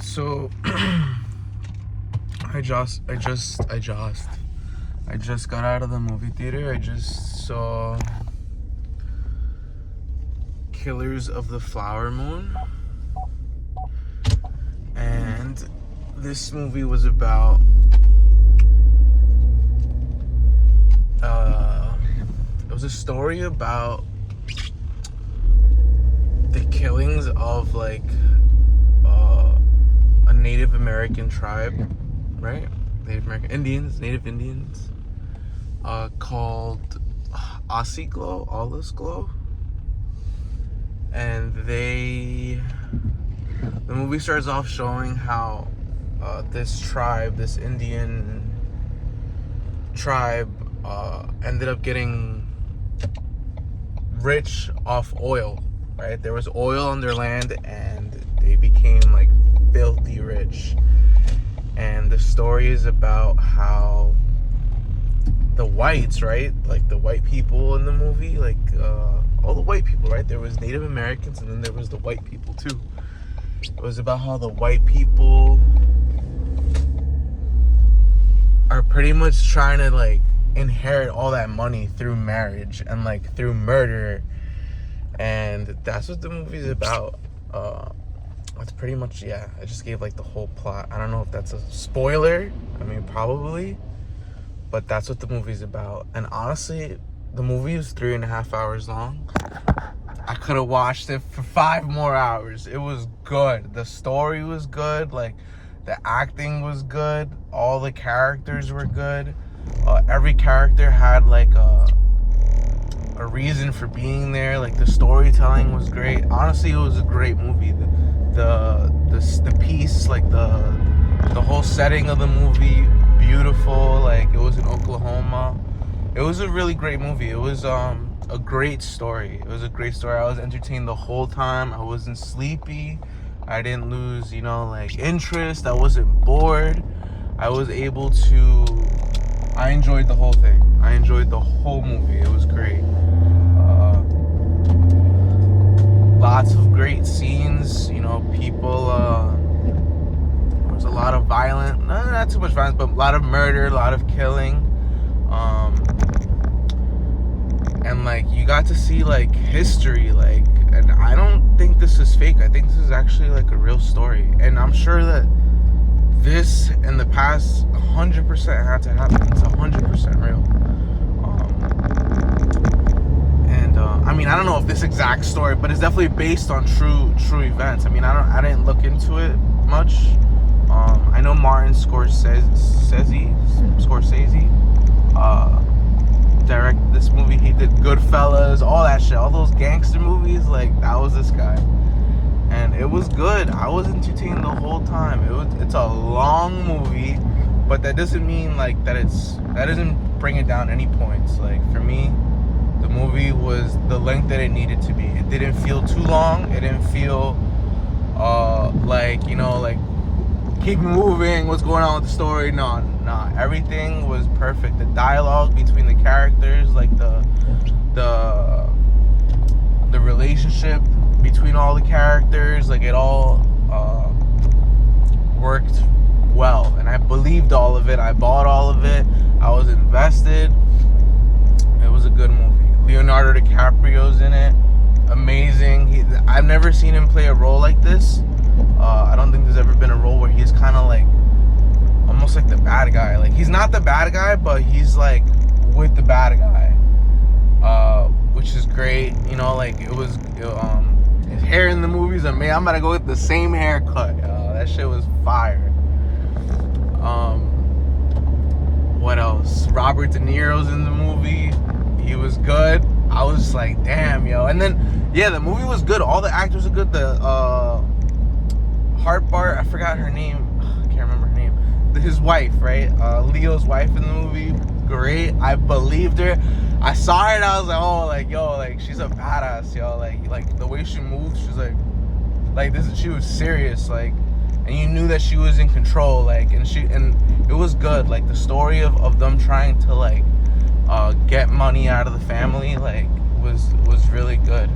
So I just got out of the movie theater. I just saw Killers of the Flower Moon. And this movie was about it was a story about the killings of a Native American tribe, right? Native Indians, called Osceola, and the movie starts off showing how this Indian tribe, ended up getting rich off oil, right? There was oil on their land, and they became filthy rich. And the story is about how the whites, right? The white people in the movie, all the white people, right? There was Native Americans, and then there was the white people too. It was about how the white people are pretty much trying to inherit all that money through marriage and through murder. And that's what the movie's about. That's pretty much, yeah, I just gave the whole plot. I don't know if that's a spoiler. I mean, probably, but that's what the movie's about. And honestly, the movie is 3.5 hours long. I could have watched it for 5 more hours. It was good. The story was good. The acting was good. All the characters were good. Every character had a reason for being there. The storytelling was great. Honestly, it was a great movie. The piece, the whole setting of the movie, beautiful. It was in Oklahoma. It was a really great movie. It was a great story. It was a great story. I was entertained the whole time. I wasn't sleepy. I didn't lose, interest. I wasn't bored. I was able to. I enjoyed the whole thing. I enjoyed the whole movie. It was great. Lots of great scenes. People. There was a lot of violence. Not too much violence, but a lot of murder, a lot of killing. And you got to see history. And I don't think this is fake. I think this is actually a real story. And I'm sure that this in the past 100% had to happen. It's 100% real. I mean, I don't know if this exact story, but it's definitely based on true events. I mean, I didn't look into it much. I know Martin Scorsese directed this movie. He did Goodfellas, all that shit, all those gangster movies. That was this guy, and it was good. I was entertained the whole time. It's a long movie, but that doesn't mean that doesn't bring it down any points. For me, the movie was the length that it needed to be. It didn't feel too long. It didn't feel keep moving, what's going on with the story. No, everything was perfect. The dialogue between the characters, the relationship between all the characters, it all worked well. And I believed all of it. I bought all of it. I was invested. It was a good movie. Leonardo DiCaprio's in it. Amazing. I've never seen him play a role like this. I don't think there's ever been a role where he's kind of almost the bad guy. He's not the bad guy, but he's with the bad guy, which is great. His hair in the movies are I'm gonna go with the same haircut. That shit was fire. What else? Robert De Niro's in the movie. He was good. I was damn, yo. And then, yeah, the movie was good. All the actors are good. The Hartbart, I forgot her name. I can't remember her name. His wife, right? Leo's wife in the movie. Great. I believed her. I saw her and I was yo, she's a badass, yo. The way she moves, she's she was serious, and you knew that she was in control, and it was good. The story of them trying to get money out of the family was really good.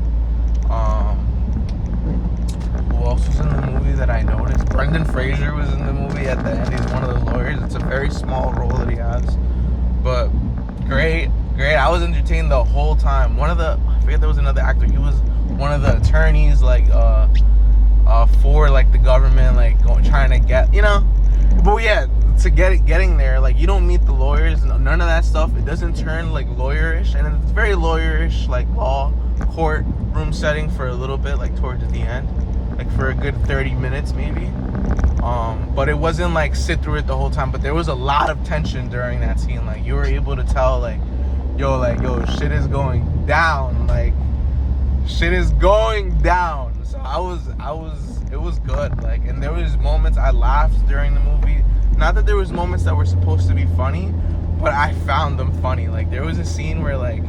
Who else was in the movie that I noticed? Brendan Fraser was in the movie at the end. He's one of the lawyers. It's a very small role that he has, but great. I was entertained the whole time. I forget there was another actor. He was one of the attorneys, like for like the government, like trying to get, you know. But yeah, to getting there, like you don't meet the lawyers, none of that stuff. It doesn't turn like lawyerish, and it's very lawyerish, like law courtroom setting for a little bit, like towards the end, like for a good 30 minutes maybe. But it wasn't like sit through it the whole time. But there was a lot of tension during that scene. Like you were able to tell, like yo, shit is going down. Like shit is going down. So it was good. Like, and there was moments I laughed during the movie. Not that there was moments that were supposed to be funny, but I found them funny. Like there was a scene where, like,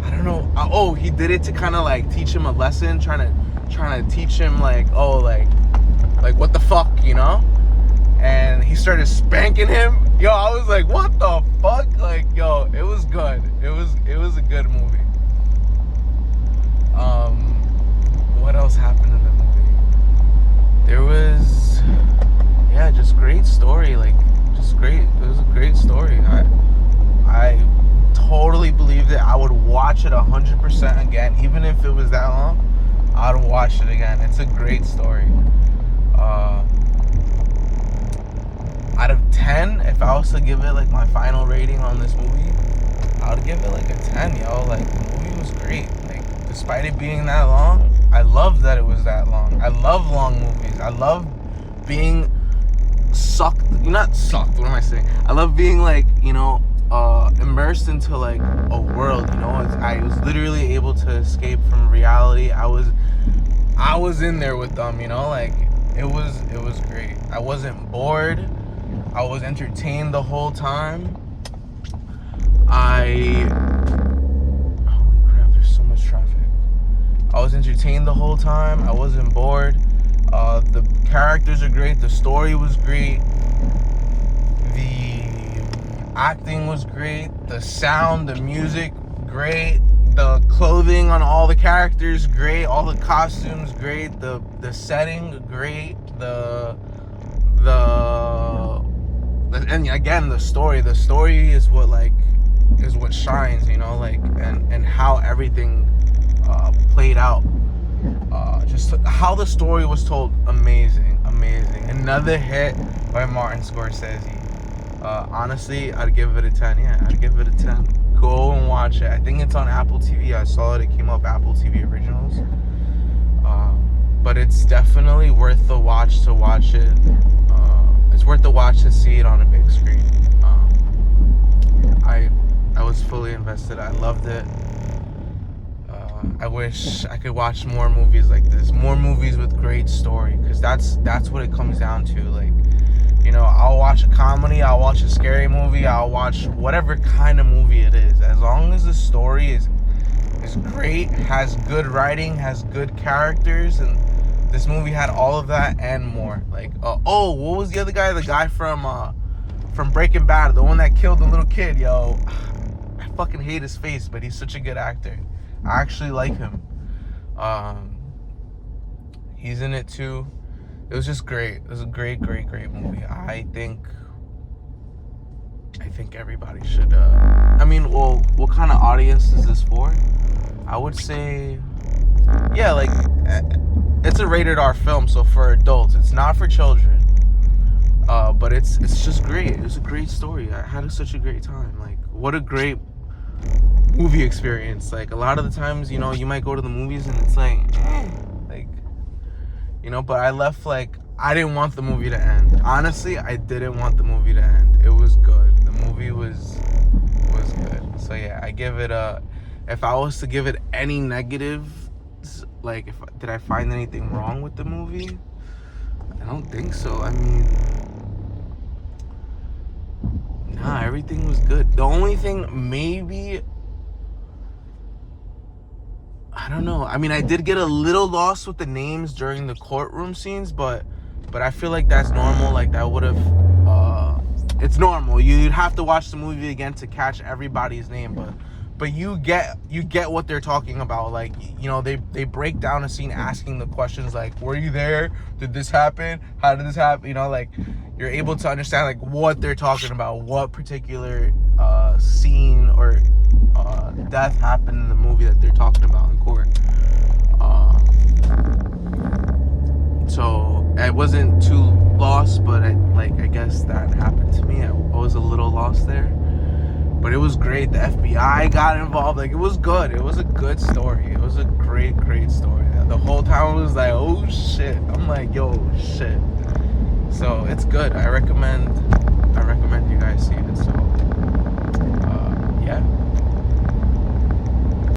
I don't know. Oh, he did it to kind of like teach him a lesson, trying to teach him like, oh, like what the fuck, you know? And he started spanking him. Yo, I was like, what the fuck? Like, yo, it was good. It was a good movie. What else happened in the movie? There was, yeah, just great story. Like, just great. It was a great story. I totally believed it. I would watch it 100% again, even if it was that long. I'd watch it again. It's a great story. Out of 10, if I was to give it like my final rating on this movie, I would give it like a 10, yo. Like, the movie was great. Like, despite it being that long, I love that it was that long. I love long movies. I love being not sucked, what am I saying? I love being like, you know, immersed into like a world, you know. I was literally able to escape from reality. I was in there with them, you know. Like, it was great. I wasn't bored. I was entertained the whole time. Holy crap, there's so much traffic. I was entertained the whole time. I wasn't bored. The characters are great. The story was great. The acting was great. The sound, the music, great. The clothing on all the characters, great. All the costumes, great. The setting, great. And again, the story is what shines, you know, like, and how everything played out. Just how the story was told, amazing. Another hit by Martin Scorsese. Honestly, I'd give it a 10. Yeah, I'd give it a 10. Go and watch it. I think it's on Apple TV. I saw it came up Apple TV Originals. But it's definitely worth the watch to watch it. It's worth the watch to see it on a big screen. I was fully invested. I loved it. I wish I could watch more movies like this. More movies with great story, because that's what it comes down to. Like, you know, I'll watch a comedy, I'll watch a scary movie, I'll watch whatever kind of movie it is. As long as the story is great, has good writing, has good characters, and this movie had all of that and more. Like, what was the other guy? The guy from Breaking Bad, the one that killed the little kid, yo. I fucking hate his face, but he's such a good actor. I actually like him. He's in it too. It was just great. It was a great movie. I think everybody should. What kind of audience is this for? I would say, yeah, like, it's a rated R film, so for adults. It's not for children. But it's just great. It was a great story. I had such a great time. Like, what a great movie experience. Like, a lot of the times, you know, you might go to the movies and it's like, like, you know, but I left like, I didn't want the movie to end. Honestly, I didn't want the movie to end. It was good. The movie was good. So yeah, I give it if I was to give it any negative, like, did I find anything wrong with the movie? I don't think so. I mean, nah, everything was good. The only thing, maybe, I don't know. I mean, I did get a little lost with the names during the courtroom scenes, but I feel like that's normal. Like, that would have, it's normal. You'd have to watch the movie again to catch everybody's name, but you get what they're talking about. Like, you know, they break down a scene asking the questions like, were you there? Did this happen? How did this happen? You know, like, you're able to understand like what they're talking about, what particular scene or death happened in the movie that they're talking about in court. So I wasn't too lost, but I guess that happened to me. I was a little lost there, but it was great. The FBI got involved. Like, it was good. It was a good story. It was a great story. The whole time I was like, oh shit. I'm like, yo, shit. So it's good. I recommend you guys see it. So yeah.